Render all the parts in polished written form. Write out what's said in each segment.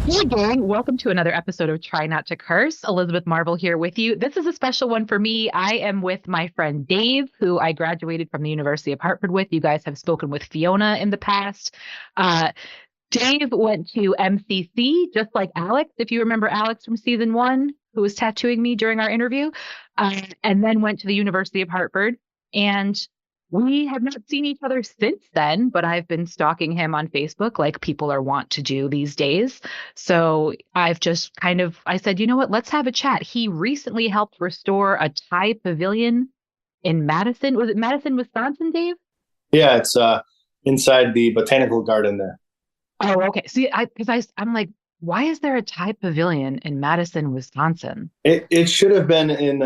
Hey gang, welcome to another episode of Try Not to Curse. Elizabeth Marvel here with you. This is a special one for me. I am with my friend Dave, who I graduated from the University of Hartford with. You guys have spoken with Fiona in the past. Uh, Dave went to MCC, just like Alex, if you remember Alex from season one, who was tattooing me during our interview, and then went to the University of Hartford. And we have not seen each other since then, but I've been stalking him on Facebook like people are wont to do these days. So I've just I said, you know what, let's have a chat. He recently helped restore a Thai pavilion in Madison. Was it Madison, Wisconsin, Dave? Yeah, it's inside the botanical garden there. Oh, okay. See, I'm like, why is there a Thai pavilion in Madison, Wisconsin? It should have been in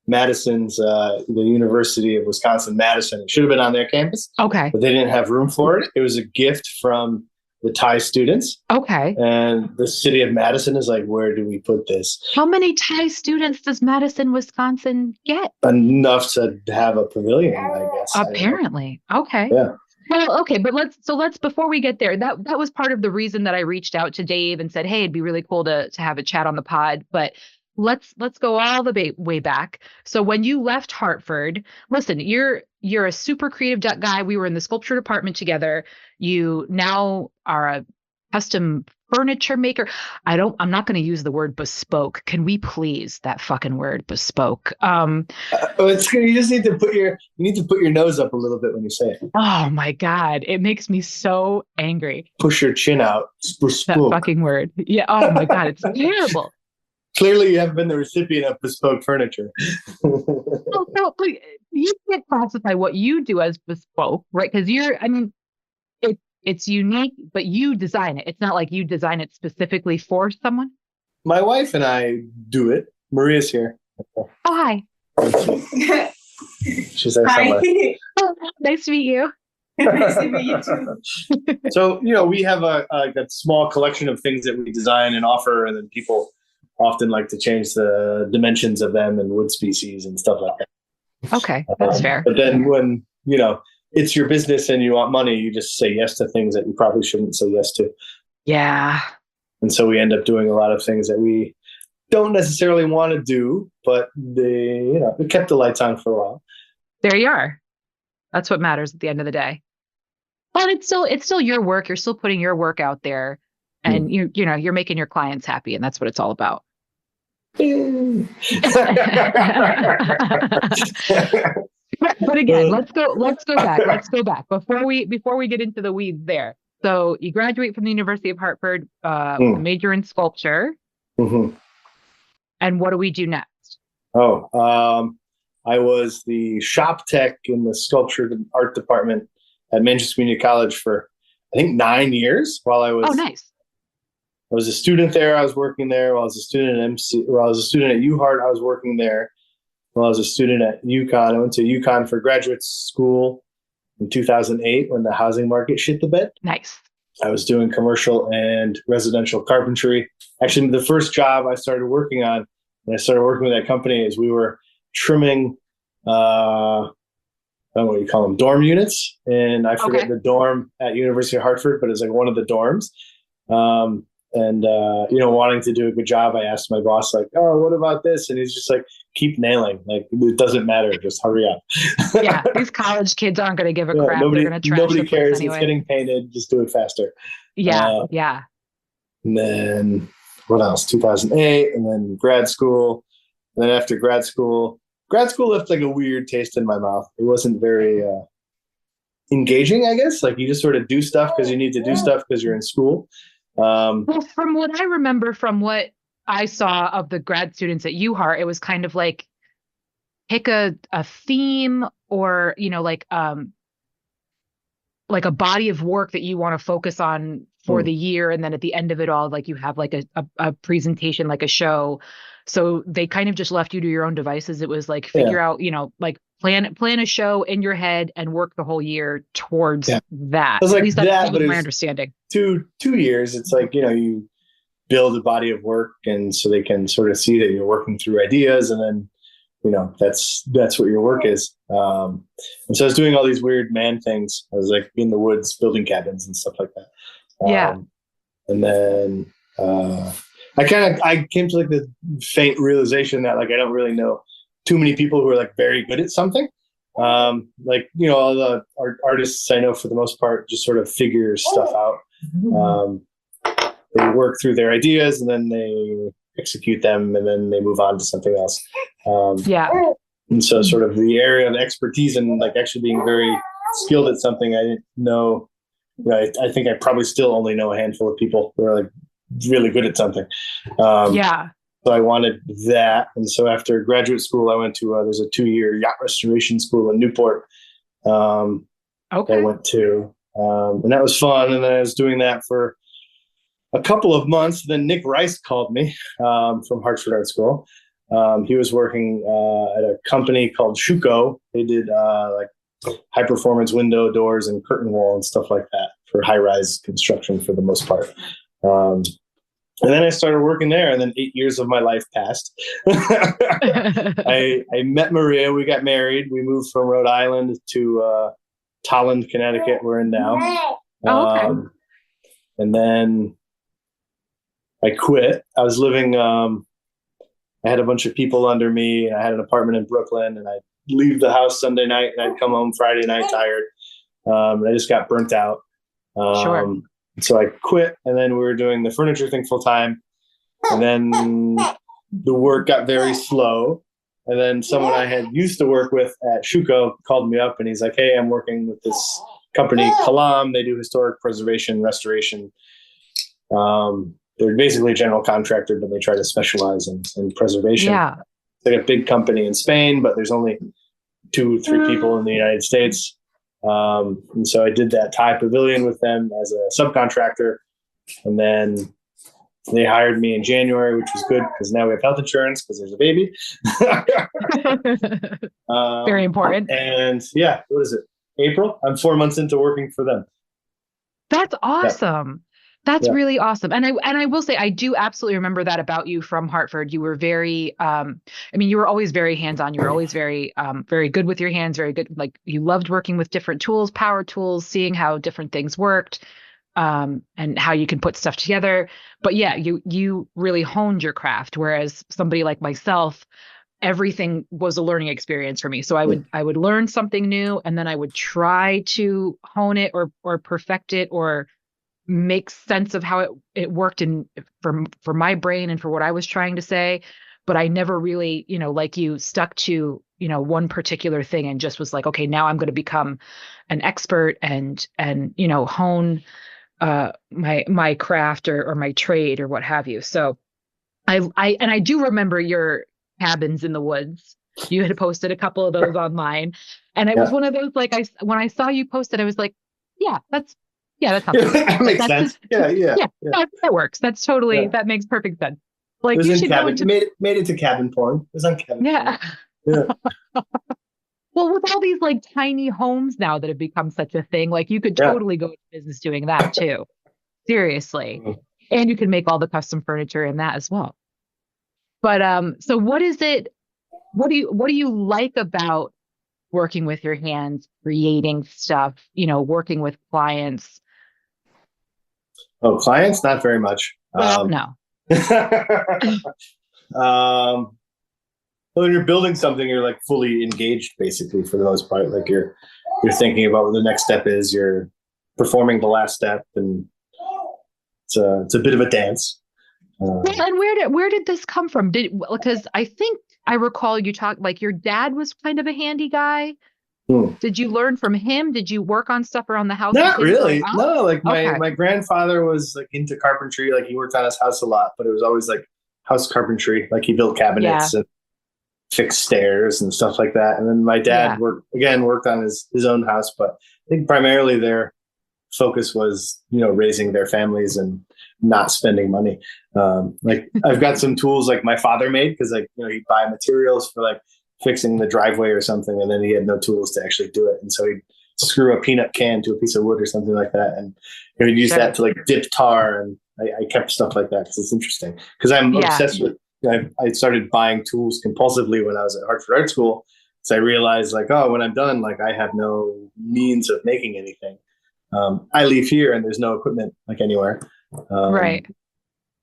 Madison's the University of Wisconsin Madison. It should have been on their campus, Okay. but they didn't have room for it. It was a gift from the Thai students, Okay. and the city of Madison is like, where do we put this? How many Thai students does Madison, Wisconsin get? Enough to have a pavilion, I guess. I don't know. Apparently. Okay. Yeah. Well, okay, but let's before we get there, that was part of the reason that I reached out to Dave and said, "Hey, it'd be really cool to have a chat on the pod." But let's go all the way back. So when you left Hartford, listen, you're a super creative guy. We were in the sculpture department together. You now are a custom furniture maker. I'm not going to use the word bespoke. Can we please that fucking word bespoke? You just need to put your nose up a little bit when you say it. Oh my God. It makes me so angry. Push your chin out. That Bespoke. fucking word. Yeah. Oh my God. It's terrible. Clearly, you haven't been the recipient of bespoke furniture. But you can't classify what you do as bespoke, right? Because I mean, it's unique, but you design it. It's not like you design it specifically for someone. My wife and I do it. Maria's here. Oh, hi. She's there Hi. somewhere. Oh, nice to meet you. Nice to meet you too. So, we have a small collection of things that we design and offer, and then people often like to change the dimensions of them and wood species and stuff like that. Okay, that's fair. But then when, it's your business and you want money, you just say yes to things that you probably shouldn't say yes to. Yeah. And so we end up doing a lot of things that we don't necessarily want to do, but it kept the lights on for a while. There you are. That's what matters at the end of the day. But it's still your work. You're still putting your work out there, and you're making your clients happy, and that's what it's all about. But again, let's go back before we get into the weeds there. So you graduate from the University of Hartford, major in sculpture. Mm-hmm. And what do we do next? I was the shop tech in the sculpture and art department at Manchester Community College for, I think, 9 years while I was. Oh, nice. I was a student there. I was working there. While I was a student at while I was a student at UHart, I was working there. While I was a student at UConn, I went to UConn for graduate school in 2008 when the housing market shit the bed. Nice. I was doing commercial and residential carpentry. Actually, the first job I started working on when I started working with that company is we were trimming, I don't know what you call them, dorm units. And I forget the dorm at University of Hartford, but it's like one of the dorms. Wanting to do a good job, I asked my boss, like, oh, what about this? And he's just like, keep nailing. Like, it doesn't matter. Just hurry up. Yeah, these college kids aren't going to give a crap. They're going to trash nobody the place cares. anyway. It's getting painted. Just do it faster. Yeah, yeah. And then what else? 2008, and then grad school. And then after grad school left like a weird taste in my mouth. It wasn't very engaging, I guess. Like, you just sort of do stuff because you need to do stuff because you're in school. Well, from what I remember, from what I saw of the grad students at UHart, it was kind of like pick a theme or, like a body of work that you want to focus on for the year. And then at the end of it all, like you have like a presentation, like a show. So they kind of just left you to your own devices. It was like, figure out, like plan a show in your head and work the whole year towards that. It was like at least that, but my understanding. 2 years. It's like, you build a body of work, and so they can sort of see that you're working through ideas, and then that's what your work is. And so I was doing all these weird man things. I was like in the woods building cabins and stuff like that. Yeah. And then I came to like the faint realization that like I don't really know too many people who are like very good at something. All the artists I know for the most part just sort of figure stuff out. They work through their ideas and then they execute them and then they move on to something else. And so sort of the area of expertise and like actually being very skilled at something I didn't know. I think I probably still only know a handful of people who are like really good at something. So I wanted that. And so after graduate school, I went to, there's a 2-year yacht restoration school in Newport. I went to, and that was fun. And then I was doing that for a couple of months. Then Nick Rice called me from Hartford Art School. He was working at a company called Schuco. They did like high performance window doors and curtain wall and stuff like that for high rise construction for the most part. And then I started working there, and then 8 years of my life passed. I met Maria. We got married. We moved from Rhode Island to Tolland, Connecticut. We're in now. And then I quit. I was living. I had a bunch of people under me. I had an apartment in Brooklyn, and I'd leave the house Sunday night, and I'd come home Friday night tired. And I just got burnt out. So I quit, and then we were doing the furniture thing full time. And then the work got very slow. And then someone I had used to work with at Schuco called me up, and he's like, "Hey, I'm working with this company, Kalam. They do historic preservation, restoration. They're basically a general contractor, but they try to specialize in preservation. They're a big company in Spain, but there's only 2-3 people in the United States. And so I did that Thai pavilion with them as a subcontractor. And then they hired me in January, which was good because now we have health insurance because there's a baby. Very important. And yeah, what is it? April? I'm 4 months into working for them. That's awesome. That's really awesome. And I will say, I do absolutely remember that about you from Hartford. You were very, you were always very hands-on. You were always very, very good with your hands, very good. Like you loved working with different tools, power tools, seeing how different things worked, and how you can put stuff together. But yeah, you really honed your craft. Whereas somebody like myself, everything was a learning experience for me. So I would learn something new, and then I would try to hone it or perfect it or make sense of how it worked for my brain and for what I was trying to say. But I never really, like you, stuck to, one particular thing and just was like, okay, now I'm going to become an expert and hone my craft or my trade or what have you. So I do remember your cabins in the woods. You had posted a couple of those online, and it was one of those, like, when I saw you posted, I was like, that sounds that makes sense. Yeah. That works. That's totally, that makes perfect sense. Like, it was you in should cabin. go into, made it to cabin porn. It was on cabin porn. Yeah. Well, with all these like tiny homes now that have become such a thing, like you could totally go into business doing that too. Seriously. And you can make all the custom furniture in that as well. But so what do you like about working with your hands, creating stuff, working with clients? Oh, clients? Not very much. Well, no. When you're building something, you're like fully engaged, basically, for the most part. Like you're thinking about what the next step is. You're performing the last step, and it's a bit of a dance. And where did this come from? Because I think I recall you talked like your dad was kind of a handy guy. Did you learn from him? Did you work on stuff around the house? Not really. No, like my grandfather was like into carpentry. Like he worked on his house a lot, but it was always like house carpentry. Like he built cabinets and fixed stairs and stuff like that. And then my dad worked on his own house, but I think primarily their focus was, raising their families and not spending money. Like I've got some tools like my father made because he'd buy materials for like fixing the driveway or something, and then he had no tools to actually do it, and so he'd screw a peanut can to a piece of wood or something like that, and he'd use that to like dip tar. And I kept stuff like that because it's interesting. Because I'm obsessed with. I started buying tools compulsively when I was at Hartford Art School, so I realized like, oh, when I'm done, like I have no means of making anything. I leave here and there's no equipment like anywhere. Right.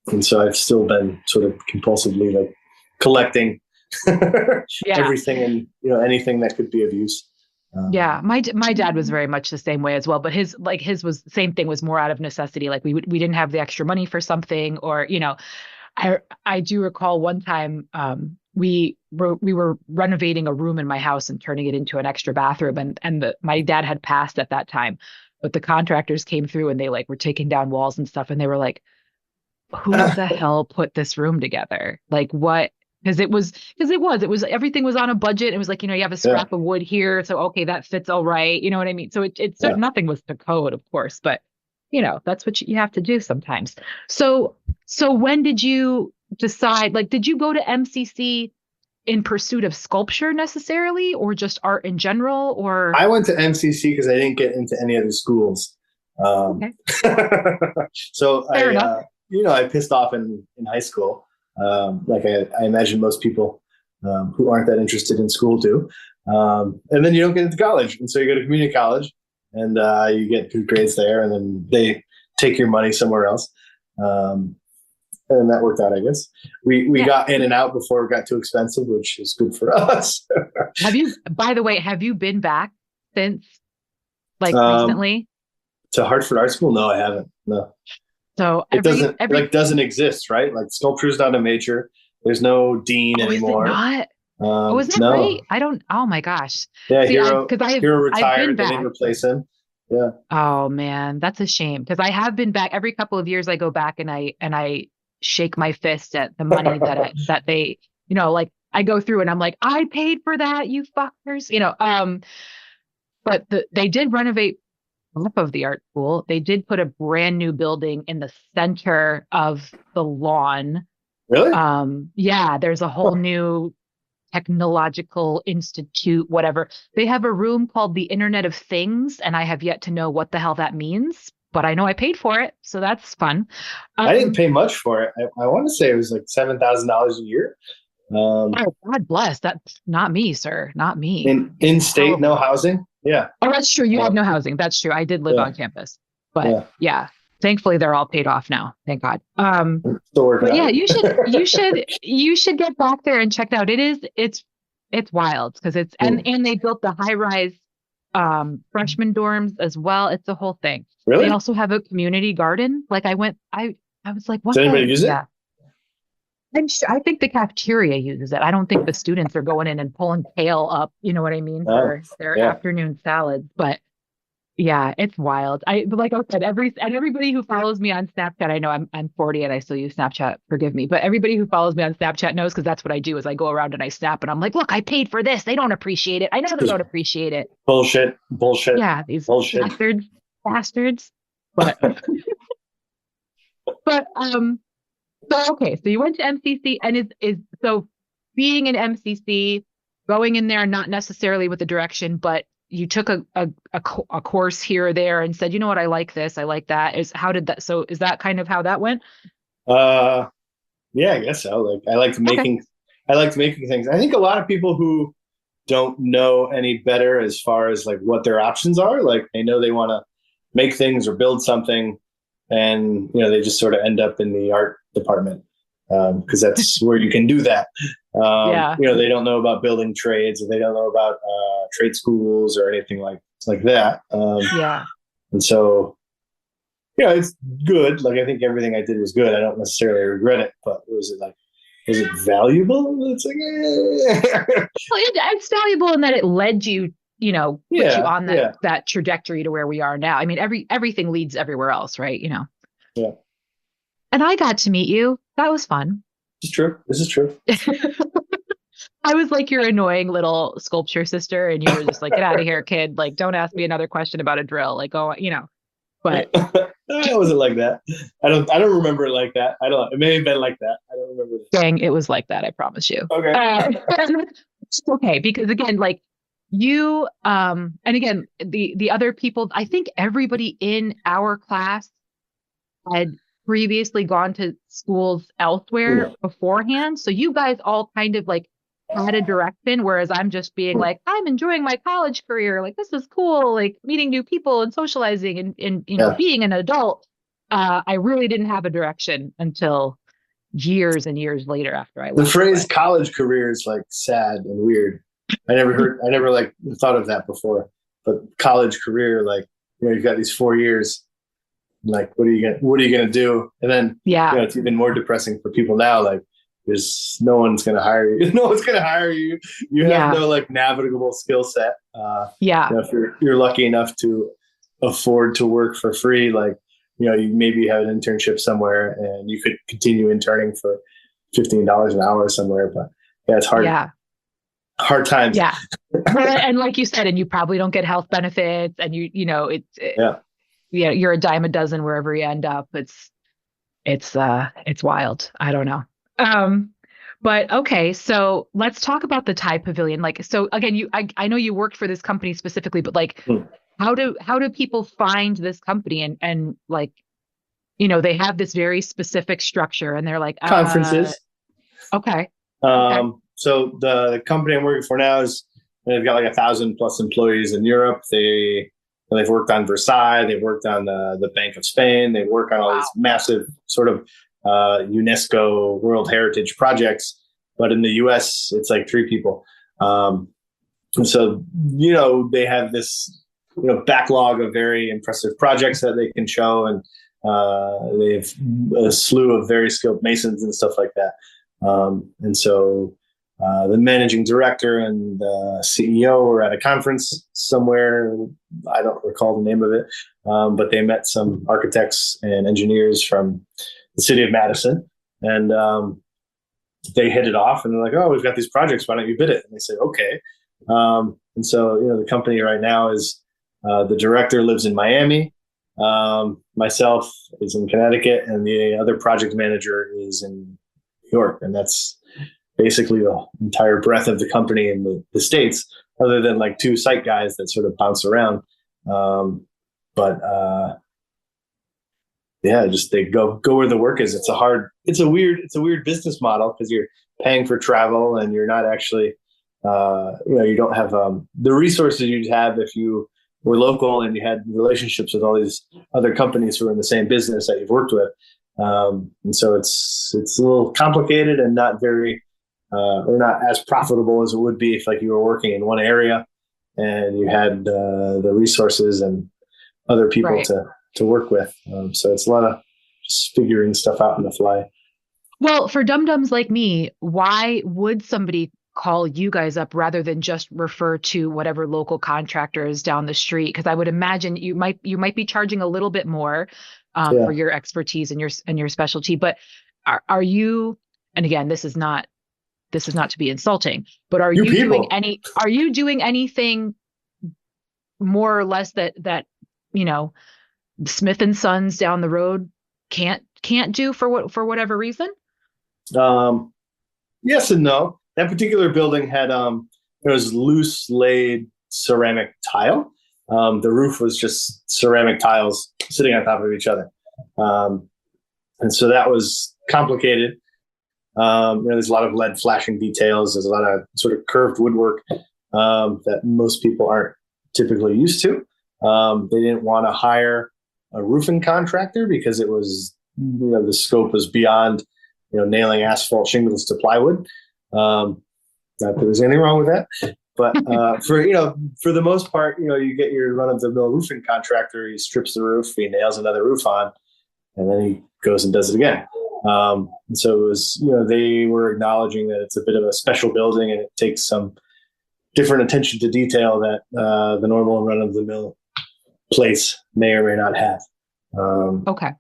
And so I've still been sort of compulsively like collecting Yeah. everything and anything that could be of use. Yeah, my dad was very much the same way as well, but his was the same thing, was more out of necessity. Like we didn't have the extra money for something, or I do recall one time we were renovating a room in my house and turning it into an extra bathroom, and my dad had passed at that time, but the contractors came through and they like were taking down walls and stuff, and they were like, who the hell put this room together? Like what? Because it was everything was on a budget. It was like, you have a Yeah, scrap of wood here. So, okay, that fits all right. You know what I mean? So yeah. nothing was to code, of course, but that's what you have to do sometimes. So when did you decide, like, did you go to MCC in pursuit of sculpture necessarily, or just art in general, or? I went to MCC because I didn't get into any other schools. Okay, So fair enough. I pissed off in high school. Like I imagine most people who aren't that interested in school do. And then you don't get into college. And so you go to community college and you get good grades there, and then they take your money somewhere else. And that worked out, I guess. We Yeah. got in and out before it got too expensive, which is good for us. By the way, have you been back since, like, um, recently? to Hartford Art School? No, I haven't. No. So It doesn't every doesn't exist, right? Like sculpture is not a major. There's no dean oh, is it anymore. not? Oh, is that right? No. I don't. Oh my gosh. Yeah, See, Hero because I've been retired. They didn't back. replace him. Yeah. Oh man, that's a shame. Because I have been back every couple of years. I go back and I shake my fist at the money that they, like I go through and I'm like, I paid for that, you fuckers. But they did renovate half of the art school. They did put a brand new building in the center of the lawn. Really? Yeah, there's a whole Huh. new technological institute, whatever. They have a room called the Internet of Things, and I have yet to know what the hell that means, but I know I paid for it, so that's fun. I didn't Um, pay much for it. I want to say it was like $7,000 a year. Um, oh, God bless. That's not me, sir. Not me. in state, no Horrible. housing. Yeah. Oh, that's true. You have Um, no housing. That's true. I did live yeah. on campus, but Yeah. yeah, thankfully they're all paid off now. Thank God. Still working But on yeah, it. you should get back there and check it out. It's wild because Hmm. and they built the high rise freshman dorms as well. It's a whole thing. They Really? also have a community garden. Like I was like, Does what anybody the use it? yeah. I think the cafeteria uses it. I don't think the students are going in and pulling kale up, you know what I mean, Oh, for their yeah. afternoon salads. But yeah, it's wild. But like I said, everybody who follows me on Snapchat, I know I'm 40 and I still use Snapchat, forgive me, but everybody who follows me on Snapchat knows, because that's what I do is I go around and I snap and I'm like, look, I paid for this. They don't appreciate it. I know they Just don't appreciate it. bullshit, bullshit, Yeah, these bullshit. bastards. But but so okay, so you went to MCC, and is so being in MCC, going in there not necessarily with the direction, but you took a course here or there and said, you know what, I like this, I like that. Is that kind of how that went? Uh, yeah, I guess so. Like Okay. I liked making things. I think a lot of people who don't know any better as far as like what their options are, like they know they want to make things or build something, and they just sort of end up in the art department because that's where you can do that. Yeah. They don't know about building trades, or they don't know about trade schools or anything like that. Yeah. And so it's good. Like I think everything I did was good. I don't necessarily regret it, but was it valuable? It's like, Well, it's valuable in that it led you, put you yeah, on yeah, that trajectory to where we are now. I mean, everything leads everywhere else, right? yeah. And I got to meet you. That was fun. This is true. This is true. I was like your annoying little sculpture sister, and you were just like, get out of here, kid. Like, don't ask me another question about a drill. Like, oh, but It wasn't like that. I don't remember it like that. I don't. It may have been like that. I don't remember. dang, it was like that. I promise you. Okay. It's okay, because again, like you, and again, the other people, I think everybody in our class had previously gone to schools elsewhere beforehand. So you guys all kind of like had a direction, whereas I'm just being like, I'm enjoying my college career. Like, this is cool, like meeting new people and socializing and Yeah. being an adult. I really didn't have a direction until years and years later after I The left. phrase But college career is like sad and weird. I never like thought of that before. But college career, like, you've got these 4 years. Like, what are you gonna do? And then, yeah, it's even more depressing for people now. Like, there's no one's gonna hire you. No one's gonna hire you. You have yeah, no like navigable skill set. yeah, If you're lucky enough to afford to work for free, like, you maybe have an internship somewhere and you could continue interning for $15 an hour somewhere. But yeah, it's yeah, hard times. yeah. Well, and like you said, and you probably don't get health benefits, and Yeah. yeah, you're a dime a dozen wherever you end up. It's wild. I don't know. Um, but okay, so let's talk about the Thai Pavilion. Like, so again, I know you worked for this company specifically, but like, Hmm. how do people find this company and like, they have this very specific structure, and they're like, Conferences. okay, okay, So the company I'm working for now they've got like 1,000+ employees in Europe. They've worked on Versailles. They've worked on the Bank of Spain. They work on all wow, these massive sort of UNESCO World Heritage projects. But in the U.S., it's like 3 people. And so, they have this, backlog of very impressive projects that they can show. And they have a slew of very skilled masons and stuff like that. And so the managing director and CEO were at a conference somewhere. I don't recall the name of it, but they met some architects and engineers from the city of Madison. And they hit it off, and they're like, "Oh, we've got these projects. Why don't you bid it?" And they said, "Okay." And so, the company right now is the director lives in Miami. Myself is in Connecticut, and the other project manager is in New York. And that's basically the entire breadth of the company in the States, other than like 2 site guys that sort of bounce around. But yeah, just they go where the work is. It's a weird business model because you're paying for travel and you're not actually, you don't have the resources you'd have if you were local and you had relationships with all these other companies who are in the same business that you've worked with. And so it's a little complicated and not very, or not as profitable as it would be if like you were working in one area and you had the resources and other people right. to work with. So it's a lot of just figuring stuff out on the fly. Well, for dum-dums like me, why would somebody call you guys up rather than just refer to whatever local contractor is down the street? Because I would imagine you might be charging a little bit more for Yeah. your expertise and your specialty. But are you? And again, this is not to be insulting, but You people. are you doing anything more or less that you know Smith and Sons down the road can't do for whatever reason? Um, yes and no. That particular building had there was loose laid ceramic tile. The roof was just ceramic tiles sitting on top of each other. Um, and so that was complicated. There's a lot of lead flashing details. There's a lot of sort of curved woodwork that most people aren't typically used to. They didn't want to hire a roofing contractor because it was, the scope was beyond, nailing asphalt shingles to plywood. Not that there's anything wrong with that, but for the most part, you get your run of the mill roofing contractor. He strips the roof, he nails another roof on, and then he goes and does it again. And so it was, they were acknowledging that it's a bit of a special building and it takes some different attention to detail that the normal run of the mill place may or may not have. Okay.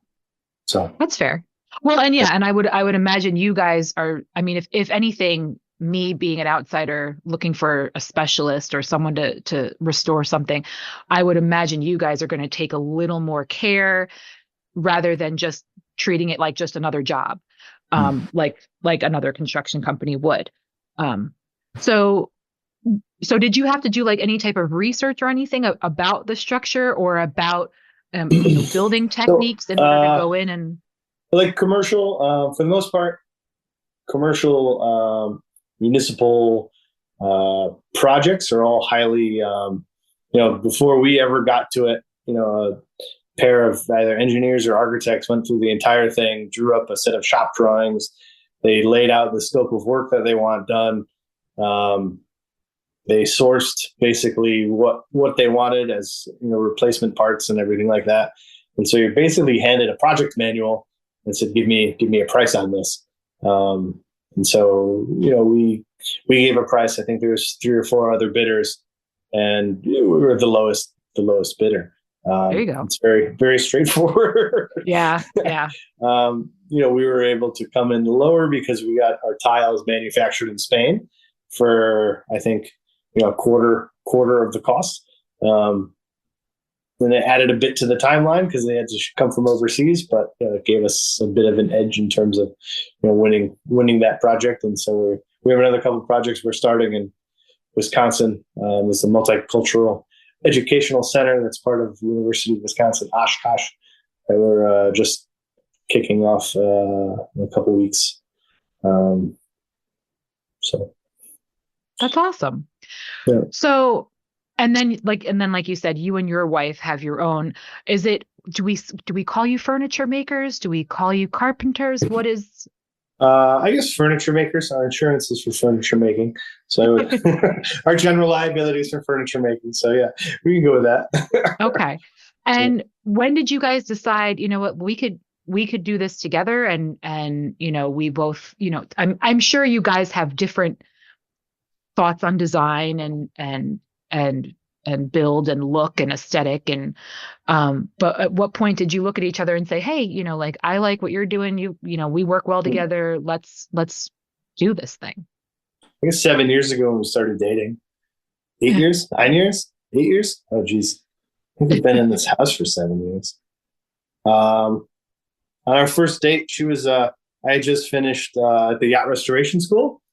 So That's fair. Well, and yeah, and I would imagine you guys are, I mean, if anything, me being an outsider looking for a specialist or someone to restore something, I would imagine you guys are going to take a little more care rather than just treating it like just another job, like another construction company would. Um, so so did you have to do like any type of research or anything about the structure or about building so techniques in order to go in and like commercial, for the most part, commercial municipal projects are all highly, before we ever got to it, pair of either engineers or architects went through the entire thing, drew up a set of shop drawings. They laid out the scope of work that they want done. They sourced basically what they wanted as replacement parts and everything like that. And so you're basically handed a project manual and said, give me a price on this. And so we gave a price. I think there was 3 or 4 other bidders, and we were the lowest bidder. There you go. It's very, very straightforward. Yeah. We were able to come in lower because we got our tiles manufactured in Spain for, I think, a quarter of the cost. Then they added a bit to the timeline because they had to come from overseas, but it gave us a bit of an edge in terms of winning that project. And so we have another couple of projects we're starting in Wisconsin. There's a multicultural educational center that's part of the University of Wisconsin, Oshkosh, that we're just kicking off in a couple of weeks. So that's awesome. Yeah. So, and then like you said, you and your wife have your own. Do we call you furniture makers? Do we call you carpenters? What is? I guess furniture makers. Our insurance is for furniture making. So our general liability is for furniture making. So yeah, we can go with that. Okay. And when did you guys decide, what, we could do this together, and we both, I'm sure you guys have different thoughts on design and build and look and aesthetic, and but at what point did you look at each other and say, hey, like, I like what you're doing, we work well together, let's do this thing? I guess 7 years ago when we started dating. 8 years? 9 years? 8 years? Oh geez, I think we've been in this house for 7 years. On our first date, she was I had just finished at the yacht restoration school,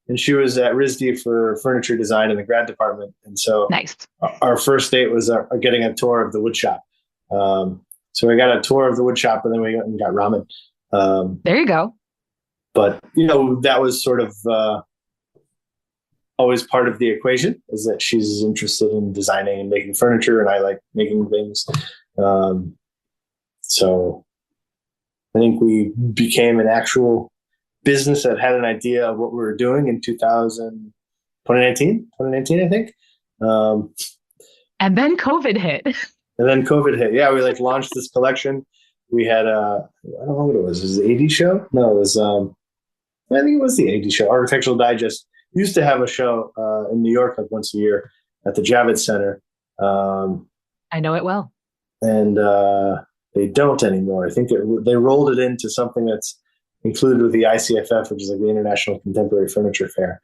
and she was at RISD for furniture design in the grad department. And so nice. Our first date was getting a tour of the wood shop. So we got a tour of the wood shop, and then we went and got ramen. There you go. But, that was sort of always part of the equation, is that she's interested in designing and making furniture, and I like making things. So I think we became an actual business that had an idea of what we were doing in 2019, I think. And then COVID hit. Yeah, we launched this collection. We had I don't know what it was. Was it the AD show? No, it was I think it was the AD show. Architectural Digest used to have a show in New York once a year at the Javits Center. I know it well. And they don't anymore. I think they rolled it into something that's included with the ICFF, which is like the International Contemporary Furniture Fair.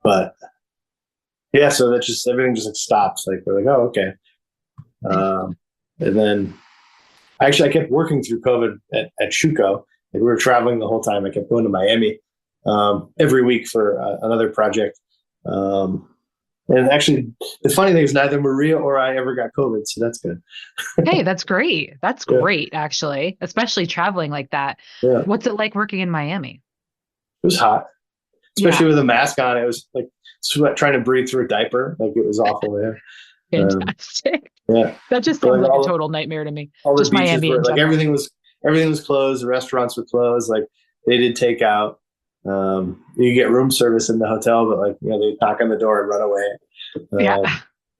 But yeah, so that just everything just stops. We're like, oh, okay. And then actually I kept working through COVID at Schuco. We were traveling the whole time. I kept going to Miami every week for another project. And actually, the funny thing is neither Maria or I ever got COVID, so that's good. Hey, that's great. That's great, actually, especially traveling like that. Yeah. What's it like working in Miami? It was hot, especially with a mask on. It was like trying to breathe through a diaper. It was awful there. Fantastic. Yeah, that just seems like a total nightmare to me. All just the beaches Miami. Were, everything was closed. The restaurants were closed. They did takeout. You get room service in the hotel, but they knock on the door and run away.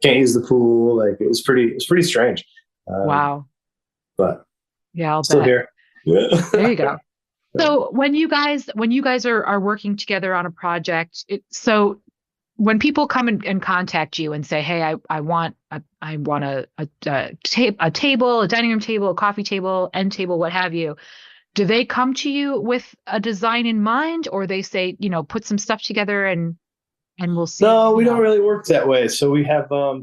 Can't use the pool. It was pretty strange. Wow. But yeah, I'll still bet. Here. Yeah. There you go. So when you guys are working together on a project, so when people come and contact you and say, hey, I want a table, a dining room table, a coffee table, end table, what have you, do they come to you with a design in mind, or they say, put some stuff together and we'll see? No, we don't really work that way. So we have a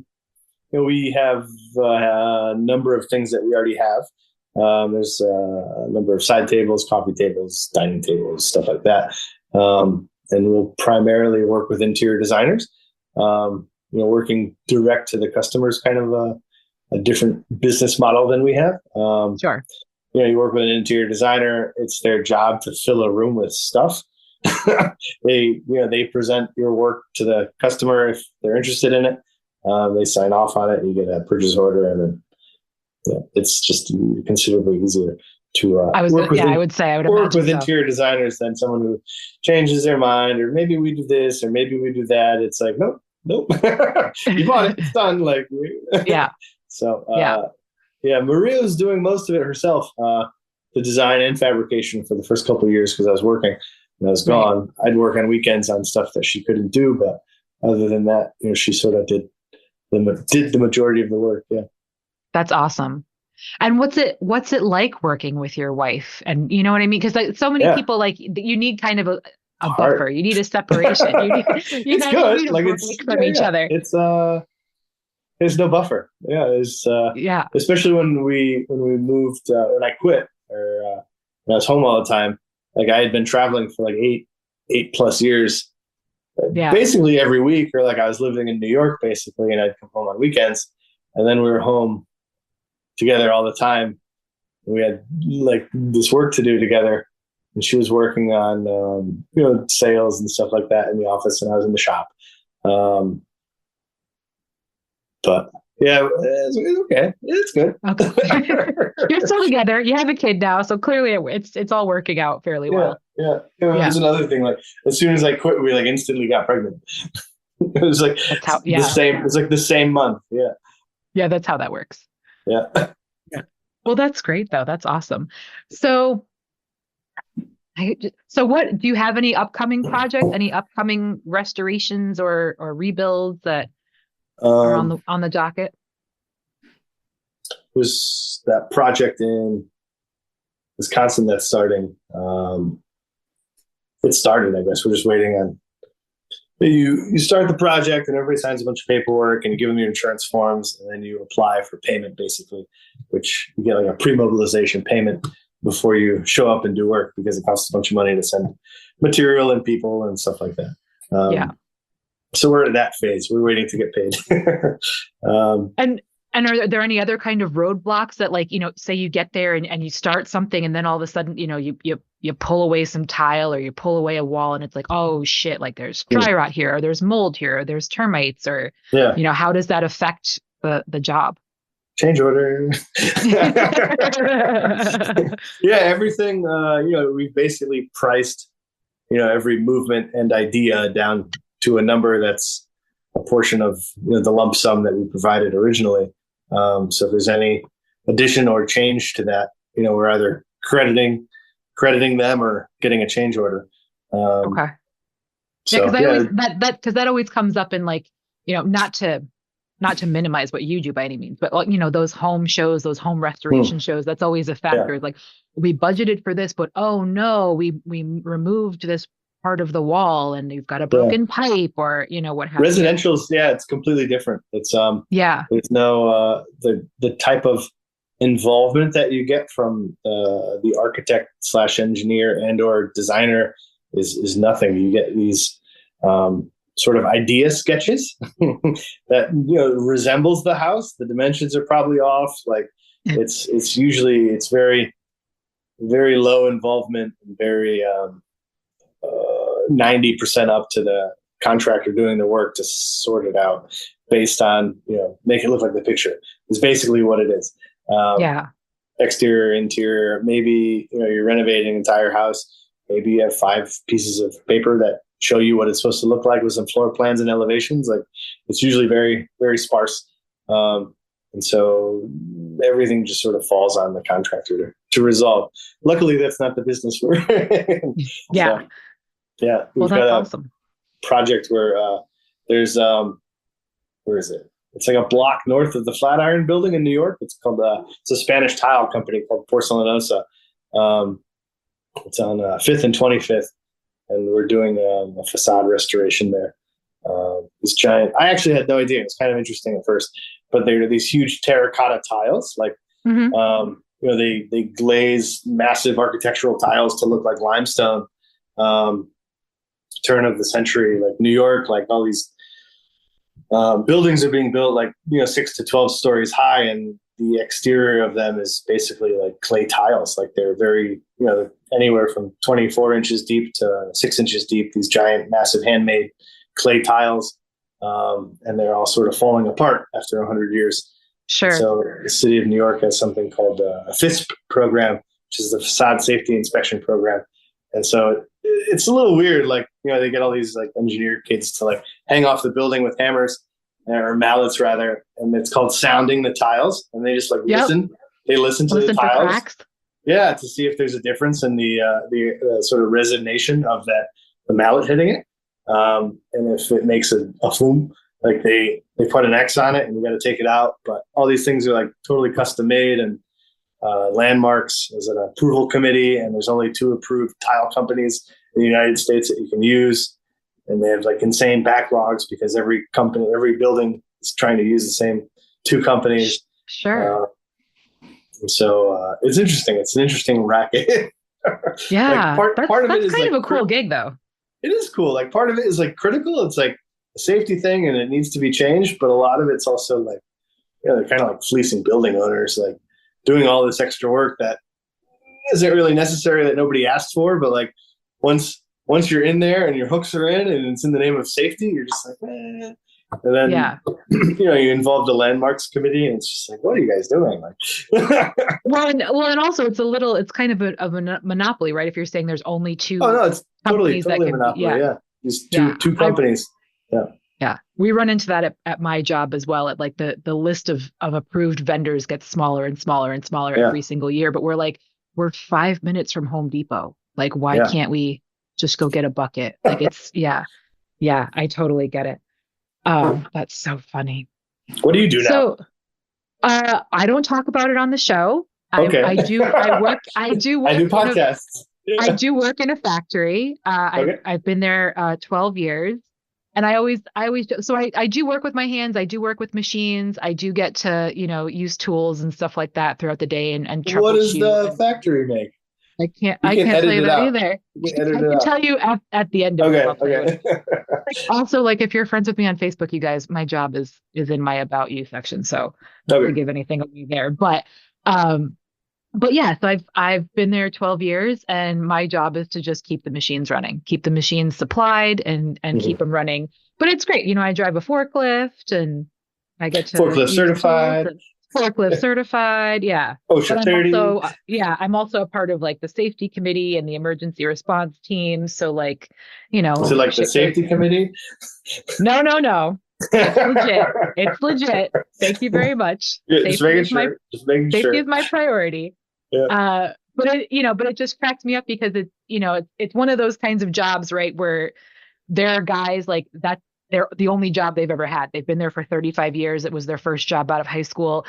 number of things that we already have. There's a number of side tables, coffee tables, dining tables, stuff like that. And we'll primarily work with interior designers. Working direct to the customer is kind of a different business model than we have. Sure. You work with an interior designer. It's their job to fill a room with stuff. They present your work to the customer if they're interested in it. They sign off on it, and you get a purchase order, and then it's just considerably easier to I would say I would work imagine with so. interior designers than someone who changes their mind, or maybe we do this, or maybe we do that. It's like, nope. You bought it, it's done. Like, Yeah. so Yeah. Maria was doing most of it herself, the design and fabrication for the first couple of years because I was working and I was gone. I'd work on weekends on stuff that she couldn't do, but other than that, she sort of did the majority of the work. Yeah. That's awesome. And what's it like working with your wife? And you know what I mean? Because like, so many people, like, you need kind of a buffer. You need a separation. You need it's good. You need like a it's break from each other. It's there's no buffer. Yeah, there's especially when we moved when I quit or when I was home all the time. Like I had been traveling for like eight plus years, basically every week, or like I was living in New York basically, and I'd come home on weekends, and then we were home together all the time. We had like this work to do together, and she was working on sales and stuff like that in the office, and I was in the shop. But yeah, it's okay. It's good. Okay. You're still together. You have a kid now, so clearly it's all working out fairly well. Yeah. There's another thing. Like as soon as I quit, we like instantly got pregnant. It was like the same. It's like the same month. Yeah. Yeah, that's how that works. Yeah. Well, that's great though. That's awesome. So what do you have any upcoming projects, any upcoming restorations or rebuilds that are on the docket? Was that project in Wisconsin that's starting? It started, I guess. We're just waiting on you start the project and everybody signs a bunch of paperwork and you give them your insurance forms and then you apply for payment basically, which you get like a pre-mobilization payment before you show up and do work because it costs a bunch of money to send material and people and stuff like that. So we're at that phase. We're waiting to get paid. And are there any other kind of roadblocks that, like, say you get there and you start something and then all of a sudden, you pull away some tile or you pull away a wall and it's like, oh shit, like there's dry rot here, or there's mold here, or there's termites, or, how does that affect the job? Change order. Everything, we've basically priced, every movement and idea down to a number that's a portion of the lump sum that we provided originally. So if there's any addition or change to that, we're either crediting them or getting a change order. Okay. So, because that always comes up in, like, not to minimize what you do by any means, but those home shows, those home restoration shows, that's always a factor. Like, we budgeted for this, but oh no, we removed this part of the wall and you've got a broken pipe, or what happens. Residential's it's completely different. It's there's no the type of involvement that you get from the architect / engineer and or designer is nothing. You get these sort of idea sketches that resembles the house. The dimensions are probably off. Like it's usually very, very low involvement, very 90% up to the contractor doing the work to sort it out based on, make it look like the picture. It's basically what it is. Exterior, interior, maybe, you're renovating an entire house. Maybe you have 5 pieces of paper that show you what it's supposed to look like with some floor plans and elevations. Like, it's usually very, very sparse. And so everything just sort of falls on the contractor to resolve. Luckily, that's not the business we're in. Yeah. So, we've got awesome project where there's where is it? It's like a block north of the Flatiron Building in New York. It's called it's a Spanish tile company called Porcelanosa. It's on 5th and 25th, and we're doing a facade restoration there. This giant. I actually had no idea. It's kind of interesting at first, but they're these huge terracotta tiles. Like, they glaze massive architectural tiles to look like limestone. Turn of the century, like New York, like all these buildings are being built like 6 to 12 stories high, and the exterior of them is basically like clay tiles. Like, they're very anywhere from 24 inches deep to 6 inches deep. These giant, massive handmade clay tiles, and they're all sort of falling apart after 100 years. And Sure. so the city of New York has something called a FISP program, which is the Facade Safety Inspection Program. And so it's a little weird. Like, they get all these like engineer kids to like hang off the building with hammers or mallets rather. And it's called sounding the tiles. And they just like listen. They listen to the tiles. Cracks. Yeah. To see if there's a difference in the sort of resonation of the mallet hitting it. And if it makes a boom, like they put an X on it and you got to take it out. But all these things are like totally custom made, and landmarks. There's an approval committee, and there's only 2 approved tile companies in the United States that you can use. And they have like insane backlogs because every building is trying to use the same 2 companies. Sure. And so it's interesting. It's an interesting racket. Yeah. Like part of it is kind like of a cool gig though. It is cool. Like part of it is like critical. It's like a safety thing and it needs to be changed. But a lot of it's also like, they're kind of like fleecing building owners, like doing all this extra work that isn't really necessary, that nobody asked for. But like once you're in there and your hooks are in and it's in the name of safety, you're just like, eh. And then, you involve the landmarks committee and it's just like, what are you guys doing? Like, and also it's kind of a monopoly, right? If you're saying there's only 2 oh no, it's totally that can, monopoly. Yeah. Just two companies. Yeah. We run into that at my job as well. At like the list of approved vendors gets smaller and smaller and smaller every single year. But we're 5 minutes from Home Depot. Like, why can't we just go get a bucket? Like it's, yeah, I totally get it. That's so funny. What do you do now? So, I don't talk about it on the show. Okay. I do podcasts. I do work in a factory. I've been there 12 years. And I always, so I do work with my hands. I do work with machines. I do get to, use tools and stuff like that throughout the day and troubleshoot. What does the factory make? I can't tell you that either. I can tell you at the end of it. Okay. Also, like if you're friends with me on Facebook, you guys, my job is in my About You section. So don't give anything away there. But yeah, so I've been there 12 years and my job is to just keep the machines running, keep the machines supplied and keep them running. But it's great. I drive a forklift and I get to forklift certified. Yeah. OSHA 30. I'm also a part of like the safety committee and the emergency response team. So like, Is it like the safety committee? No. It's legit. Thank you very much. Just making sure. Safety is my priority. Yeah. But it just cracks me up because it's one of those kinds of jobs, right, where there are guys like that. They're the only job they've ever had. They've been there for 35 years. It was their first job out of high school.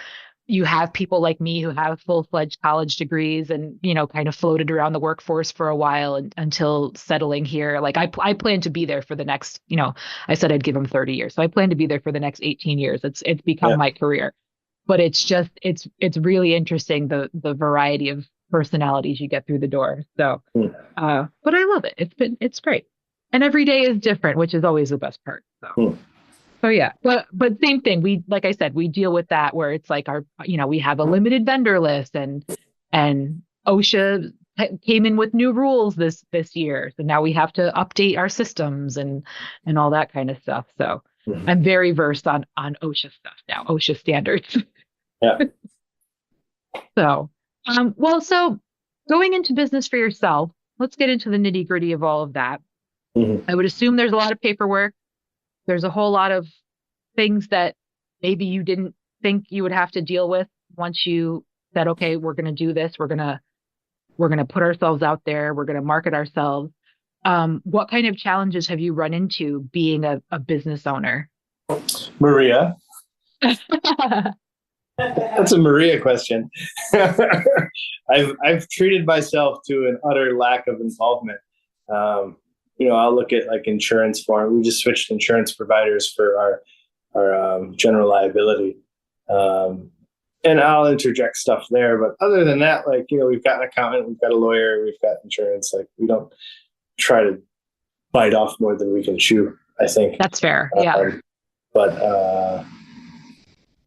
You have people like me who have full-fledged college degrees and, kind of floated around the workforce for a while until settling here. Like I plan to be there for the next, I said I'd give them 30 years. So I plan to be there for the next 18 years. It's become my career. But it's just, it's really interesting, the variety of personalities you get through the door. So, but I love it. It's great. And every day is different, which is always the best part. So yeah, but same thing. We, like I said, we deal with that where it's like we have a limited vendor list and OSHA came in with new rules this year. So now we have to update our systems and all that kind of stuff. So I'm very versed on OSHA stuff now, OSHA standards. Yeah. So, so going into business for yourself, let's get into the nitty gritty of all of that. I would assume there's a lot of paperwork. There's a whole lot of things that maybe you didn't think you would have to deal with once you said, okay, we're going to do this. We're going to put ourselves out there. We're going to market ourselves. What kind of challenges have you run into being a business owner? Maria. That's a Maria question. I've treated myself to an utter lack of involvement. I'll look at like insurance form. We just switched insurance providers for our general liability. And I'll interject stuff there. But other than that, like, we've got an accountant, we've got a lawyer, we've got insurance. Like, we don't try to bite off more than we can chew, I think. That's fair. Yeah. But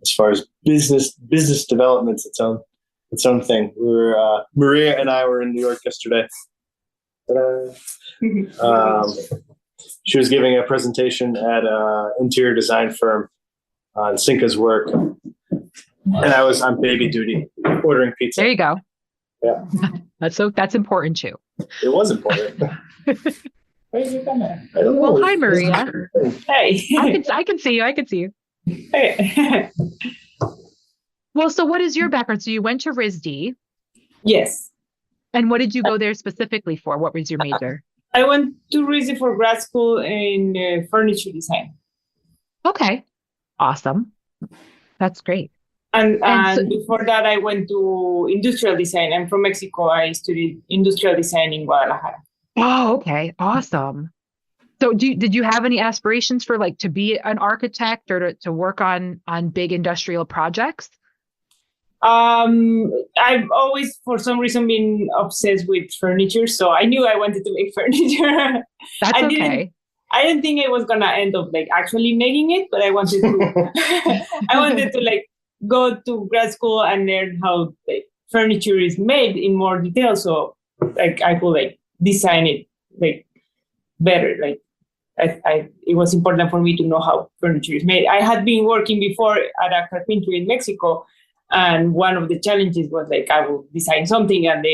as far as business development's its own thing. We were Maria and I were in New York yesterday. she was giving a presentation at an interior design firm on Cinca's work, and I was on baby duty ordering pizza. There you go. Yeah, that's important too. it was important. Where's your camera? I don't know. Well, hi, Maria. Hey. I can see you. I can see you. Hey. Well, so what is your background? So you went to RISD, Yes. and what did you go there specifically for? What was your major? I went to RISD for grad school in furniture design. Okay, awesome. That's great. And so- before that, I went to industrial design. I'm from Mexico. I studied industrial design in Guadalajara. Oh, okay, awesome. So did you have any aspirations for like to be an architect or to work on big industrial projects? I've always, for some reason, been obsessed with furniture. So I knew I wanted to make furniture. That's I okay. I didn't think I was gonna end up like actually making it, but I wanted to. I wanted to like go to grad school and learn how like furniture is made in more detail. So like I could like design it like better. Like it was important for me to know how furniture is made. I had been working before at a carpentry in Mexico, and one of the challenges was like I will design something and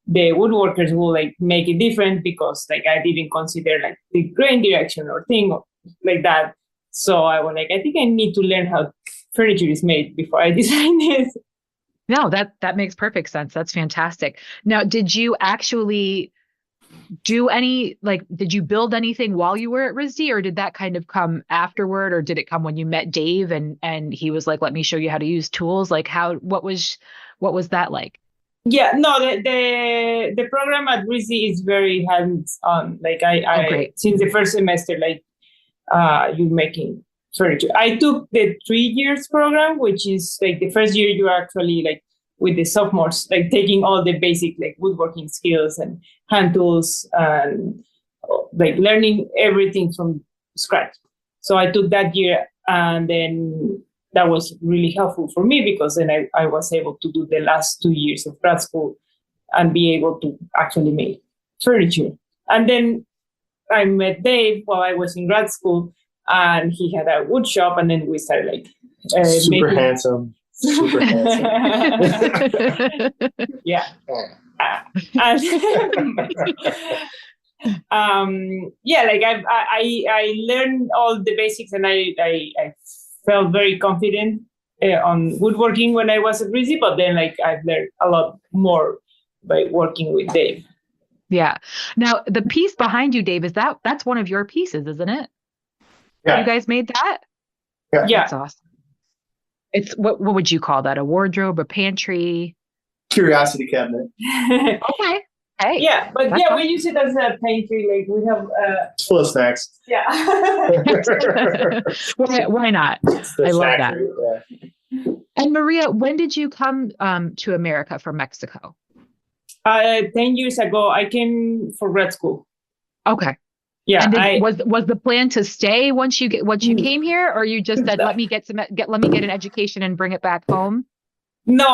the woodworkers will like make it different because like I didn't consider like the grain direction or thing like that. So I was like, I think I need to learn how furniture is made before I design this. No, that makes perfect sense. That's fantastic. Now, did you actually do did you build anything while you were at RISD, or did that kind of come afterward, or did it come when you met Dave and he was like, let me show you how to use tools? Like what was that like? Yeah, no, the program at RISD is very hands-on. Like I since the first semester, like you're making furniture. I took the 3 years program, which is like the first year you're actually like with the sophomores, like taking all the basic like woodworking skills and hand tools and like learning everything from scratch. So I took that year, and then that was really helpful for me because then I was able to do the last 2 years of grad school and be able to actually make furniture. And then I met Dave while I was in grad school, and he had a wood shop, and then we started like super handsome. Yeah. Yeah, like I learned all the basics, and I felt very confident on woodworking when I was at RISD, but then like I've learned a lot more by working with Dave. Yeah. Now the piece behind you, Dave, that's one of your pieces, isn't it? Yeah. You guys made that? Yeah. That's awesome. It's what would you call that? A wardrobe, a pantry? Curiosity cabinet. Okay. Hey. Yeah, but that's yeah, awesome. we use it as a pantry. Like we have It's full of snacks. yeah. Why not? I love that. Yeah. And Maria, when did you come to America from Mexico? 10 years ago, I came for grad school. Okay. Yeah, and was the plan to stay once you came here, or you just said let me get an education and bring it back home? No,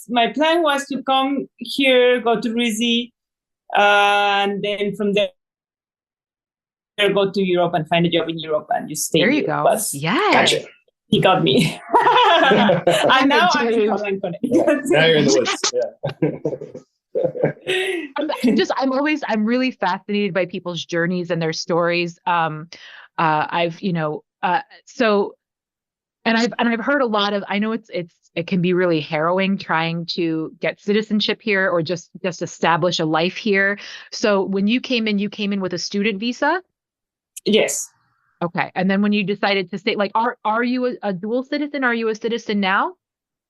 my plan was to come here, go to RISD, and then from there go to Europe and find a job in Europe and just stay. There you go. Yeah. Gotcha. He got me. And now I'm in Holland. Now you're in the woods. Yeah. I'm really fascinated by people's journeys and their stories. I've heard a lot of, I know it can be really harrowing trying to get citizenship here or just establish a life here. So when you came in with a student visa? Yes. Okay. And then when you decided to stay, like, are you a dual citizen? Are you a citizen now?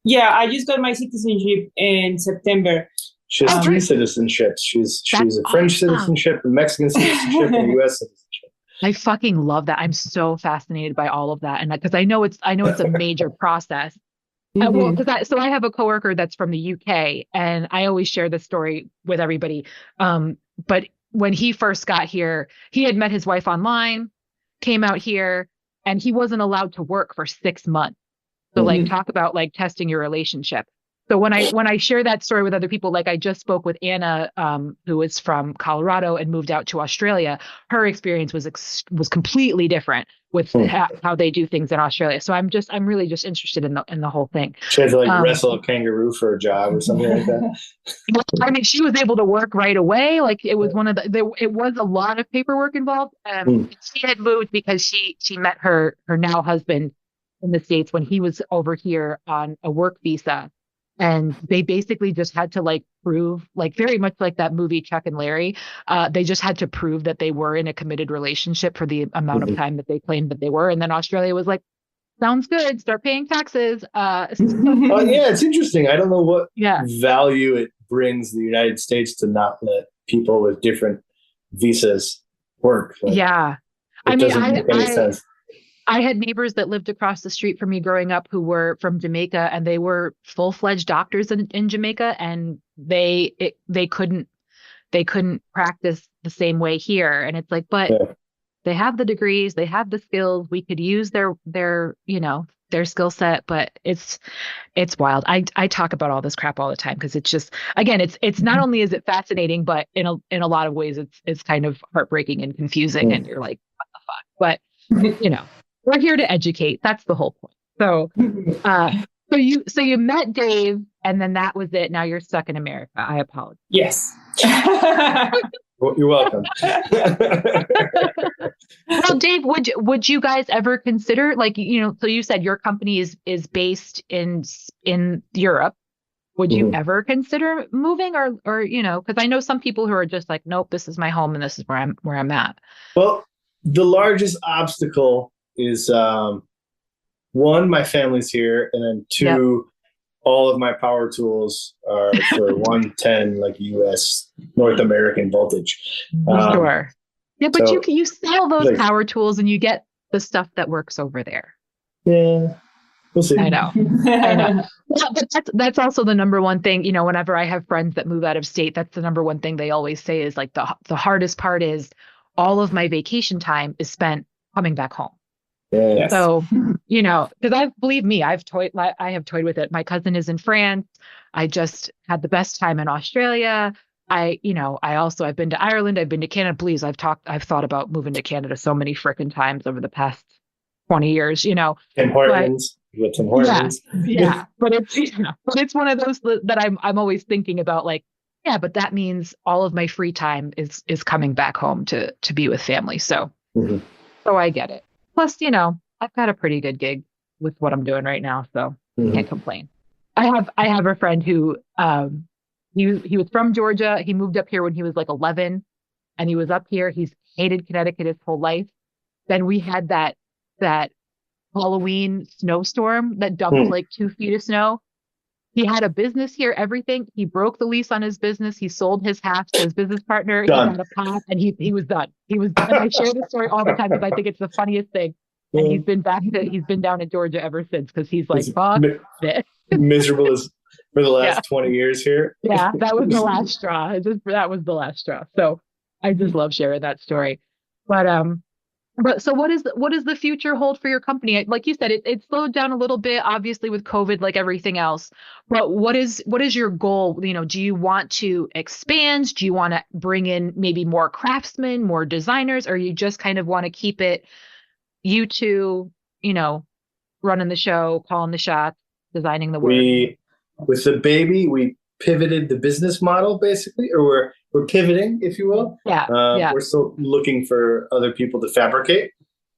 Yeah, I just got my citizenship in September. She has 3 citizenships. She's a French citizenship, a Mexican citizenship, and a U.S. citizenship. I fucking love that. I'm so fascinated by all of that, and because I know it's a major process. Mm-hmm. So I have a coworker that's from the UK, and I always share this story with everybody. But when he first got here, he had met his wife online, came out here, and he wasn't allowed to work for 6 months. So like talk about like testing your relationship. So when I share that story with other people, like I just spoke with Anna, who is from Colorado and moved out to Australia. Her experience was completely different with how they do things in Australia. So I'm really just interested in the whole thing. She had to like wrestle a kangaroo for a job or something like that. I mean, she was able to work right away. Like it was it was a lot of paperwork involved. She had moved because she met her now husband in the States when he was over here on a work visa. And they basically just had to like prove, like very much like that movie Chuck and Larry, they just had to prove that they were in a committed relationship for the amount of time that they claimed that they were. And then Australia was like, sounds good, start paying taxes. Yeah, it's interesting. I don't know what value it brings the United States to not let people with different visas work. Like, I mean, doesn't make any sense. I had neighbors that lived across the street from me growing up who were from Jamaica, and they were full-fledged doctors in Jamaica, and they couldn't practice the same way here. And it's like, but they have the degrees, they have the skills. We could use their skill set, but it's wild. I talk about all this crap all the time because it's just, again, it's not only is it fascinating, but in a lot of ways it's kind of heartbreaking and confusing, and you're like, what the fuck? But we're here to educate. That's the whole point. So, so you met Dave, and then that was it. Now you're stuck in America. I apologize. Yes. Well, you're welcome. Well, Dave, would you guys ever consider, like, so you said your company is based in Europe. Would you ever consider moving, or because I know some people who are just like, nope, this is my home and this is where I'm at. Well, the largest obstacle is one, my family's here, and then two, all of my power tools are for 110 like US North American voltage. Sure. Yeah, but so, you sell those power tools and you get the stuff that works over there. Yeah. We'll see. I know. Well, but that's also the number one thing, whenever I have friends that move out of state, that's the number one thing they always say is like the hardest part is all of my vacation time is spent coming back home. Yes. So, because believe me, I have toyed with it. My cousin is in France. I just had the best time in Australia. I've been to Ireland. I've been to Canada. Please, I've thought about moving to Canada so many frickin' times over the past 20 years, Tim Hortons. Tim Hortons. Yeah. But it's one of those that I'm always thinking about, like, yeah, but that means all of my free time is coming back home to be with family. So, so I get it. Plus, I've got a pretty good gig with what I'm doing right now, so I can't complain. I have a friend who he was from Georgia. He moved up here when he was like 11, and he was up here. He's hated Connecticut his whole life. Then we had that Halloween snowstorm that dumped like 2 feet of snow. He had a business here, everything. He broke the lease on his business. He sold his half to his business partner. Done. He got a pass, and he was done. He was done. I share this story all the time because I think it's the funniest thing. And he's been down in Georgia ever since because he's like, fuck it. Miserable as for the last 20 years here. Yeah, that was the last straw. That was the last straw. So I just love sharing that story. But so what does the future hold for your company? Like you said, it slowed down a little bit, obviously with COVID, like everything else. But what is your goal? Do you want to expand? Do you want to bring in maybe more craftsmen, more designers, or you just kind of want to keep it you two, running the show, calling the shots, designing the work? With the baby, we pivoted the business model basically, or we're pivoting, if you will. We're still looking for other people to fabricate.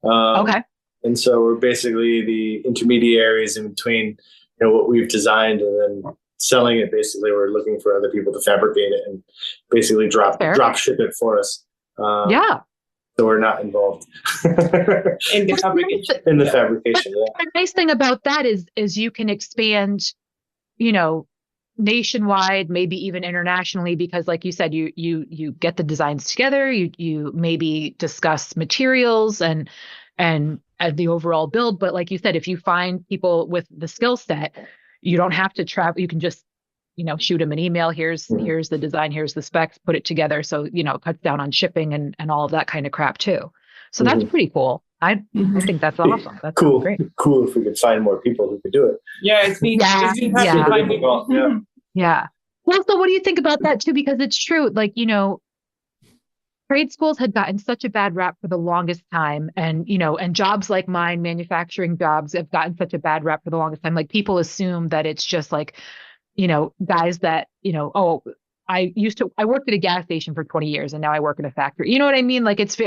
Okay. And so we're basically the intermediaries in between, what we've designed and then selling it. Basically, we're looking for other people to fabricate it and basically drop ship it for us. So we're not involved in the fabrication. The nice thing about that is you can expand, nationwide, maybe even internationally, because like you said, you get the designs together, you maybe discuss materials and the overall build. But like you said, if you find people with the skill set, you don't have to travel. You can just, shoot them an email. Here's the design, here's the specs, put it together. So, it cuts down on shipping and all of that kind of crap too. So that's pretty cool. I think that's awesome. That's cool. Great. Cool if we could find more people who could do it. Yeah, it's been hard to find people. Yeah. Well, so what do you think about that too? Because it's true, like, trade schools had gotten such a bad rap for the longest time. And, and jobs like mine, manufacturing jobs, have gotten such a bad rap for the longest time. Like, people assume that it's just like, guys that, oh, I worked at a gas station for 20 years and now I work in a factory. You know what I mean? Like, it's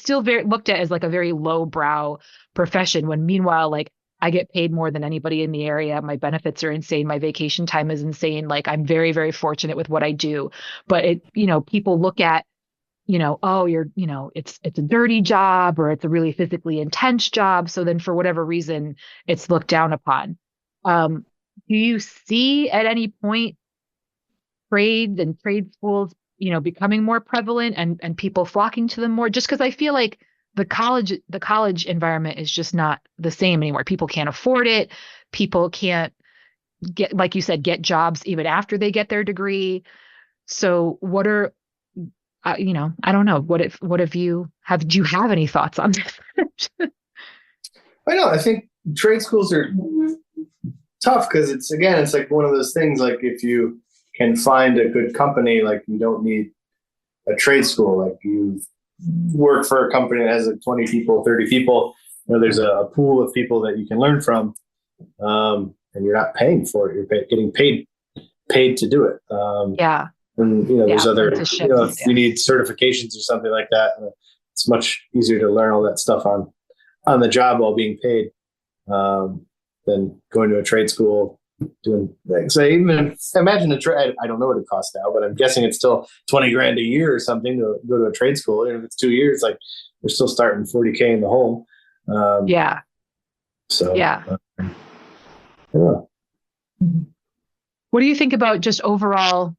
still very looked at as like a very lowbrow profession, when meanwhile, like, I get paid more than anybody in the area. My benefits are insane. My vacation time is insane. Like, I'm very, very fortunate with what I do. But people look at, oh, it's a dirty job, or it's a really physically intense job. So then for whatever reason, it's looked down upon. Do you see at any point trades and trade schools, becoming more prevalent and people flocking to them more? Just because I feel like the college environment is just not the same anymore. People can't afford it. People can't get, like you said, get jobs even after they get their degree. So what are, I don't know. Do you have any thoughts on this? I know. I think trade schools are tough because it's like one of those things, like, if you can find a good company, like, you don't need a trade school. Like, you work for a company that has like 20 people, 30 people, there's a pool of people that you can learn from, and you're not paying for it. You're getting paid to do it. Yeah. And, there's other, if you need certifications or something like that, it's much easier to learn all that stuff on the job while being paid, than going to a trade school doing things. So even imagine a trade, I don't know what it costs now, but I'm guessing it's still $20,000 a year or something to go to a trade school. And if it's 2 years, like, they're still starting $40,000 in the hole. Yeah. So, yeah. Yeah. What do you think about just overall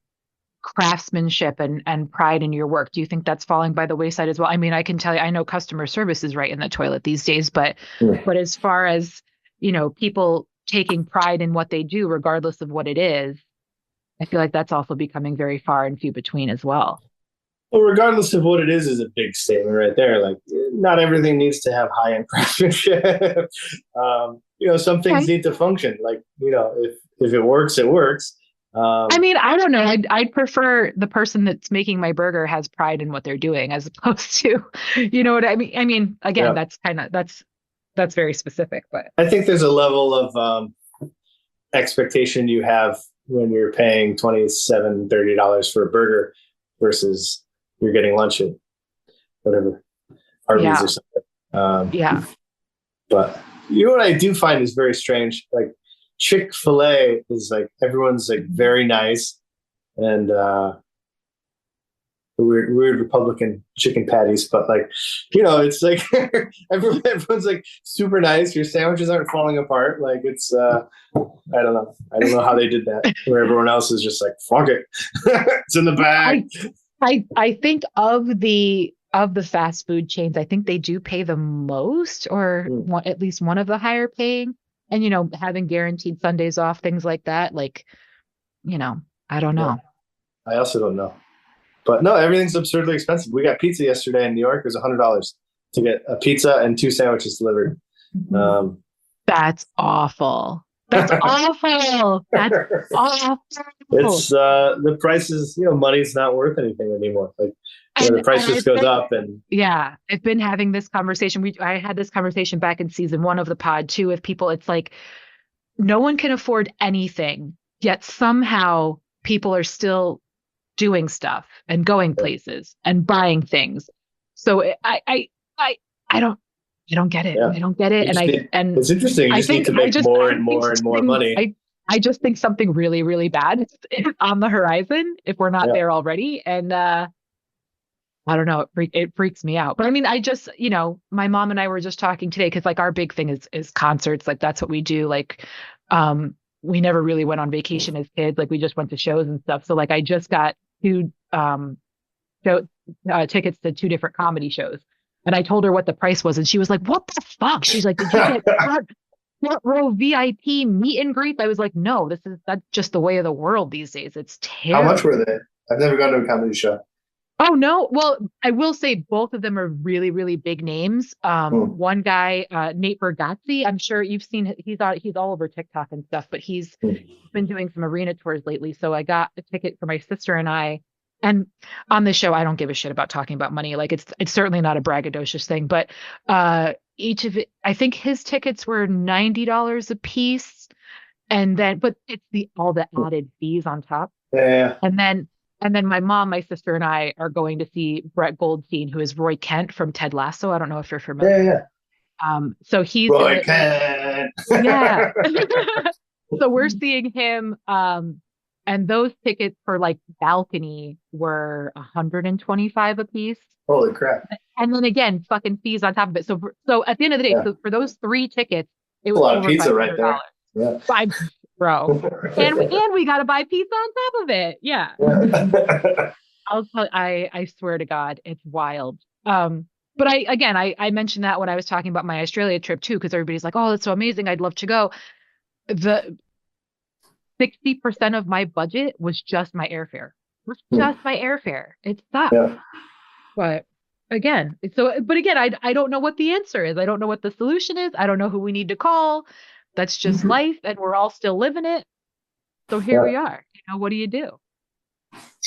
craftsmanship and pride in your work? Do you think that's falling by the wayside as well? I mean, I can tell you, I know customer service is right in the toilet these days, but as far as, people taking pride in what they do, regardless of what it is, I feel like that's also becoming very far and few between as well. Well, regardless of what it is a big statement right there. Like, not everything needs to have high-end craftsmanship. Some things need to function. Like, if it works, it works. I mean, I don't know. I'd prefer the person that's making my burger has pride in what they're doing, as opposed to, you know what I mean? I mean, again, that's very specific, but I think there's a level of expectation you have when you're paying $27, $30 for a burger versus you're getting lunch at whatever, Arby's or something. But what I do find is very strange. Like, Chick-fil-A is like, everyone's like very nice, and weird Republican chicken patties, but like, it's like everyone's like super nice. Your sandwiches aren't falling apart. Like, it's I don't know how they did that, where everyone else is just like, fuck it. It's in the bag. I think of the fast food chains, I think they do pay the most, or at least one of the higher paying. And, having guaranteed Sundays off, things like that. Like, I don't know. I also don't know. But no, everything's absurdly expensive. We got pizza yesterday in New York. It was $100 to get a pizza and 2 sandwiches delivered. That's awful. That's awful. That's awful. It's the prices, money's not worth anything anymore. Like, the price just goes up. And yeah, I've been having this conversation. I had this conversation back in season 1 of the pod too with people. It's like, no one can afford anything, yet somehow people are still doing stuff and going places and buying things. So I don't get it. I don't get it. And it's interesting. You just need to make more and more money. I just think something really, really bad is on the horizon if we're not there already. And I don't know. It freaks me out. But I mean, I just, my mom and I were just talking today, because like our big thing is concerts. Like, that's what we do. Like, we never really went on vacation as kids. Like, we just went to shows and stuff. So like, I just got 2 tickets to 2 different comedy shows. And I told her what the price was. And she was like, what the fuck? She's like, did you get front row VIP meet and greet? I was like, no, that's just the way of the world these days. It's terrible. How much were they? I've never gone to a comedy show. Oh no. Well, I will say both of them are really, really big names. One guy, Nate Bargatze, I'm sure you've seen he's all over TikTok and stuff, but he's been doing some arena tours lately. So I got a ticket for my sister and I. And on this show, I don't give a shit about talking about money. Like it's certainly not a braggadocious thing, but each of it, I think his tickets were $90 a piece. And then, but it's all the added fees on top. Yeah. And then my mom, my sister, and I are going to see Brett Goldstein, who is Roy Kent from Ted Lasso. I don't know if you're familiar. Yeah. So he's Roy Kent. Yeah. So we're seeing him. And those tickets for like balcony were $125 a piece. Holy crap. And then again, fucking fees on top of it. So at the end of the day, so for those 3 tickets, it was a lot of over pizza $500. right there. Yeah. Bro. And we got to buy pizza on top of it. Yeah. I'll tell I swear to God, it's wild. But I mentioned that when I was talking about my Australia trip too, because everybody's like, oh, that's so amazing. I'd love to go. The 60% of my budget was just my airfare. It sucks. Yeah. But again, I don't know what the answer is. I don't know what the solution is. I don't know who we need to call. That's just life, and we're all still living it. So here we are. What do you do?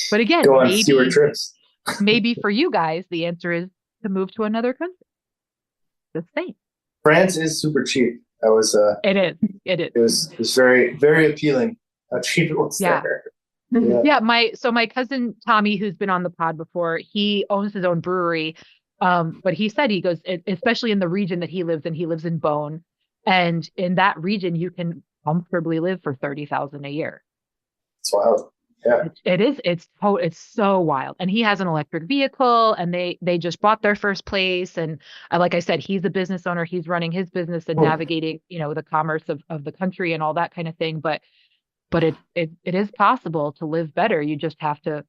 But again, go on fewer trips. Maybe for you guys, the answer is to move to another country. The same. France is super cheap. That was It is. It was very, very appealing how cheap it was there. Yeah. My cousin Tommy, who's been on the pod before, he owns his own brewery. But he said, he goes, especially in the region that he lives in Beaune. And in that region, you can comfortably live for $30,000 a year. It's wild. Yeah, it is. It's so wild. And he has an electric vehicle, and they just bought their first place. And like I said, he's a business owner. He's running his business and navigating, the commerce of the country and all that kind of thing. But it is possible to live better. You just have to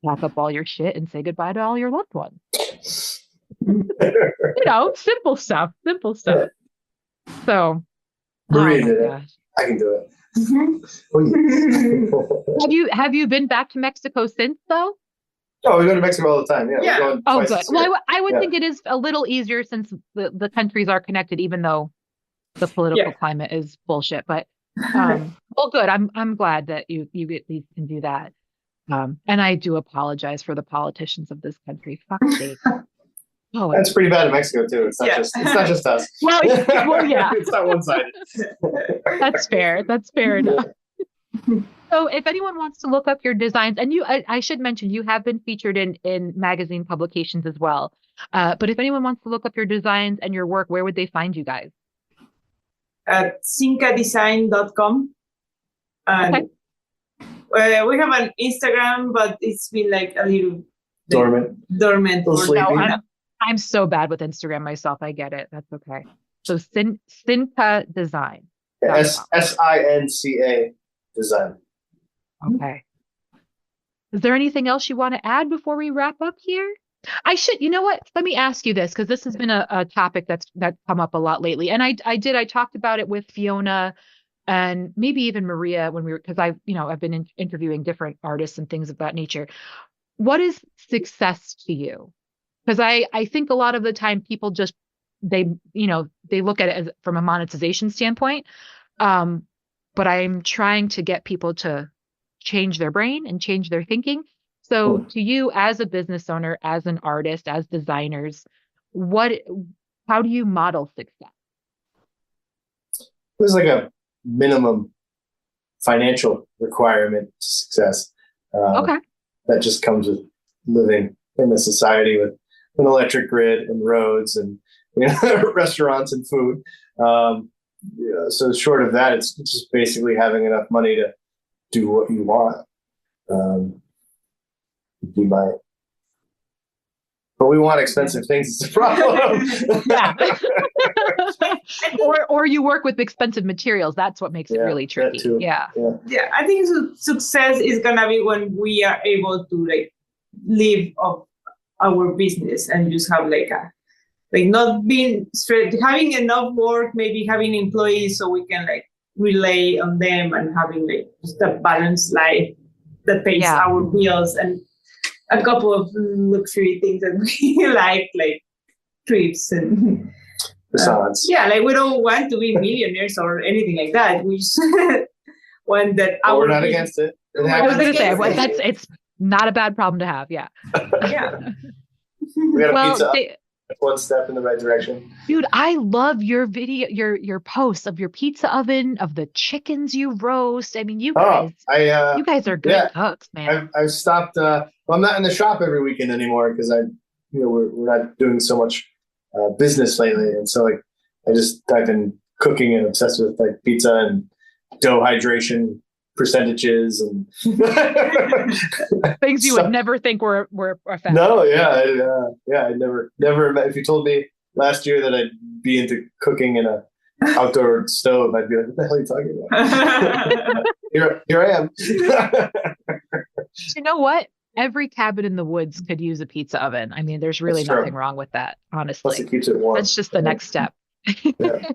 pack up all your shit and say goodbye to all your loved ones. Simple stuff. So, Maria did it. I can do it. Have you been back to Mexico since though? Oh, we go to Mexico all the time. Yeah. Oh, good. Well, I would think it is a little easier since the countries are connected, even though the political climate is bullshit. But well, good. I'm glad that you at least can do that. And I do apologize for the politicians of this country. Fuck's sake. Oh, that's pretty bad in Mexico too. It's not just us. Well, yeah. It's not one-sided. That's fair enough. So if anyone wants to look up your designs, and I should mention, you have been featured in magazine publications as well. But if anyone wants to look up your designs and your work, where would they find you guys? At sincadesign.com. And we have an Instagram, but it's been like a little dormant. I'm so bad with Instagram myself. I get it. That's okay. So Sinca Design. SINCA Design. Okay. Is there anything else you want to add before we wrap up here? I should, you know what? Let me ask you this, because this has been a topic that's come up a lot lately. And I talked about it with Fiona and maybe even Maria because I've been interviewing different artists and things of that nature. What is success to you? Because I think a lot of the time people just, they look at it as from a monetization standpoint. But I'm trying to get people to change their brain and change their thinking. So to you as a business owner, as an artist, as designers, how do you model success? There's like a minimum financial requirement to success. That just comes with living in a society with an electric grid and roads and restaurants and food. So short of that, it's just basically having enough money to do what you want. But we want expensive things. It's a problem. or you work with expensive materials. That's what makes it really tricky. Yeah. I think success is gonna be when we are able to live off our business and just have not being straight, having enough work, maybe having employees so we can rely on them and having just a balanced life that pays our bills. And a couple of luxury things that we like trips and yeah, like we don't want to be millionaires or anything like that. We just want that. We're not against it. I was going to say it's not a bad problem to have. Yeah. Yeah. We got a pizza. That's one step in the right direction. Dude, I love your video, your posts of your pizza oven, of the chickens you roast. I mean, you guys are good cooks, man. I've stopped. Well, I'm not in the shop every weekend anymore because we're not doing so much business lately, and so like I've been cooking and obsessed with like pizza and dough hydration percentages and things you would never think were a fact. No, I never. If you told me last year that I'd be into cooking in a outdoor stove, I'd be like, "What the hell are you talking about?" here I am. You know what? Every cabin in the woods could use a pizza oven. I mean, there's really nothing wrong with that, honestly. Plus it keeps it warm. That's just the next step. Yeah.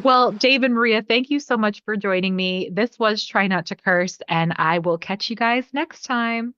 Well, Dave and Maria, thank you so much for joining me. This was Try Not to Curse, and I will catch you guys next time.